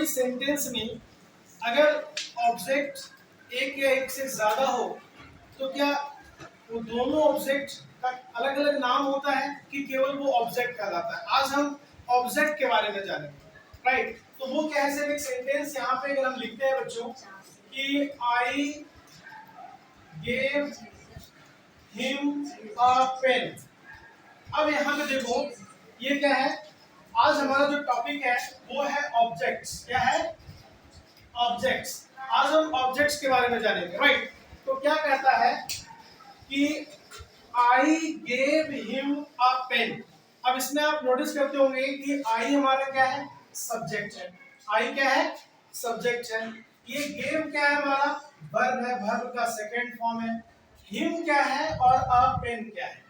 Sentence में अगर object एक या एक से ज्यादा हो तो क्या वो दोनों ऑब्जेक्ट का अलग अलग नाम होता है कि केवल वो ऑब्जेक्ट कहलाता है? आज हम ऑब्जेक्ट के बारे में जानेंगे, राइट? तो वो क्या है, सिर्फ एक सेंटेंस यहाँ पे अगर हम लिखते हैं बच्चों कि I gave him a pen. अब यहाँ पे देखो ये क्या है, आज हमारा जो टॉपिक है वो है ऑब्जेक्ट्स। क्या है? ऑब्जेक्ट्स। आज हम ऑब्जेक्ट्स के बारे में जानेंगे, राइट? तो क्या कहता है कि I gave him a pen. अब इसमें आप नोटिस करते होंगे कि आई हमारा क्या है? सब्जेक्ट है। आई क्या है? सब्जेक्ट है। ये गेव क्या है? हमारा वर्ब है, वर्ब का सेकंड फॉर्म है। हिम क्या है और अ पेन क्या है?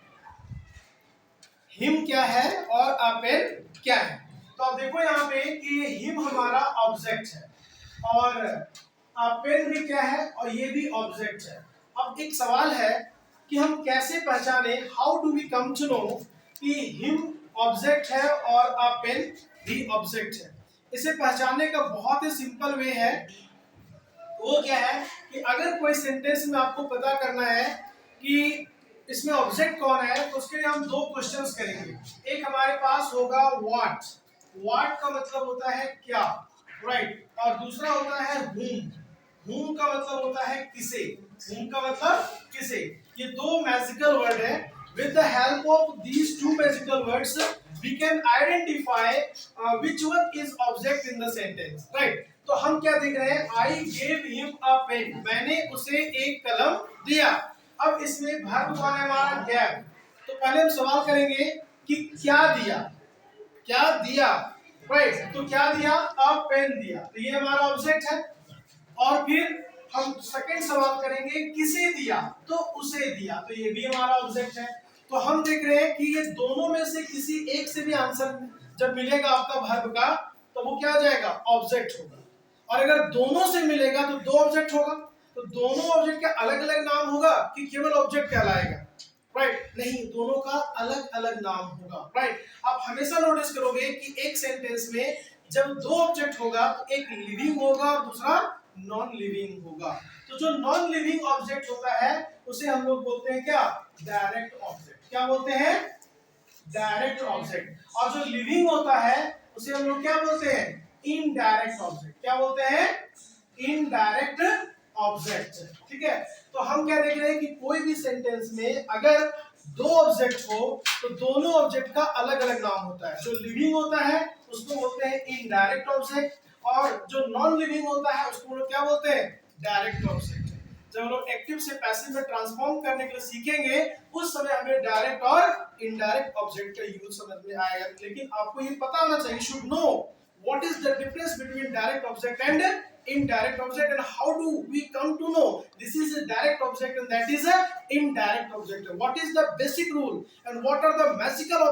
हिम क्या है और अ पेन क्या है? तो आप देखो यहाँ पे कि हिम हमारा ऑब्जेक्ट है और अ पेन भी क्या है और ये भी ऑब्जेक्ट है। अब एक सवाल है कि हम कैसे पहचाने, how do we come to know कि हिम ऑब्जेक्ट है और अ पेन भी ऑब्जेक्ट है? इसे पहचानने का बहुत ही सिंपल वे है। वो क्या है कि अगर कोई सेंटेंस में आपको पता करना है कि इसमें ऑब्जेक्ट कौन है तो उसके लिए हम दो क्वेश्चंस करेंगे। एक हमारे पास होगा व्हाट। व्हाट का मतलब होता है क्या, राइट? और दूसरा होता है whom। whom का मतलब होता है किसे। whom का मतलब किसे। ये दो मैजिकल वर्ड है। with the help of these two magical words we can identify which one is object in the sentence, right? तो हम क्या देख रहे हैं, I gave him a pen, मैंने उसे एक कलम दिया। अब इसमें वर्ब कौन है हमारा? गैव। तो पहले हम सवाल करेंगे कि क्या दिया, क्या दिया, राइट? तो क्या दिया? अ पेन दिया, तो ये हमारा ऑब्जेक्ट है। और फिर हम सेकंड सवाल करेंगे किसे दिया, तो उसे दिया, तो ये भी हमारा ऑब्जेक्ट है। तो हम देख रहे हैं कि ये दोनों में से किसी एक से भी आंसर जब मिलेगा आपका वर्ब का तो वो क्या हो जाएगा? ऑब्जेक्ट होगा। और अगर दोनों से मिलेगा तो दो ऑब्जेक्ट होगा। तो दोनों ऑब्जेक्ट का अलग अलग नाम होगा कि केवल ऑब्जेक्ट कहलाएगा? राइट? नहीं, दोनों का अलग अलग नाम होगा, राइट? आप हमेशा नोटिस करोगे कि एक सेंटेंस में जब दो ऑब्जेक्ट होगा तो एक लिविंग होगा और दूसरा नॉन लिविंग होगा। तो जो नॉन लिविंग ऑब्जेक्ट होता है उसे हम लोग बोलते हैं क्या? Direct object. क्या बोलते हैं? Direct object. और जो लिविंग होता है उसे हम लोग क्या बोलते हैं? Indirect object. क्या बोलते हैं? Indirect object. ठीक है? तो हम क्या देख रहे हैं कि कोई भी सेंटेंस में अगर दो ऑब्जेक्ट हो तो दोनों ऑब्जेक्ट का अलग अलग नाम होता है। जो लिविंग होता है उसको बोलते हैं इनडायरेक्ट ऑब्जेक्ट और जो नॉन लिविंग होता है उसको लोग क्या बोलते हैं? Direct object. जब हम लोग एक्टिव से पैसिव में ट्रांसफॉर्म करने के लिए सीखेंगे उस समय हमें डायरेक्ट और इनडायरेक्ट ऑब्जेक्ट का यूज समझ में आएगा। लेकिन आपको ये पता होना चाहिए, should know what is the difference between direct object and indirect object and how do we come to know this is a direct object and that is a indirect object. What is the basic rule and what are the magical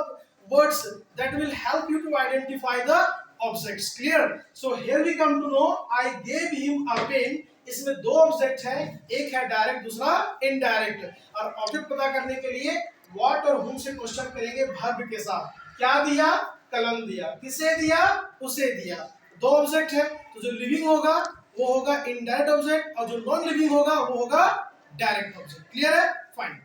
words that will help you to identify the objects? Clear? So here we come to know I gave him a pen. इसमें दो object है, एक है direct दूसरा indirect. और object पता करने के लिए व्हाट और whom से क्वेश्चन करेंगे वर्ब के साथ। क्या दिया? कलम दिया। किसे दिया? उसे दिया। दो ऑब्जेक्ट है तो जो लिविंग होगा वो होगा इनडायरेक्ट ऑब्जेक्ट और जो नॉन लिविंग होगा वो होगा डायरेक्ट ऑब्जेक्ट। क्लियर है? फाइन।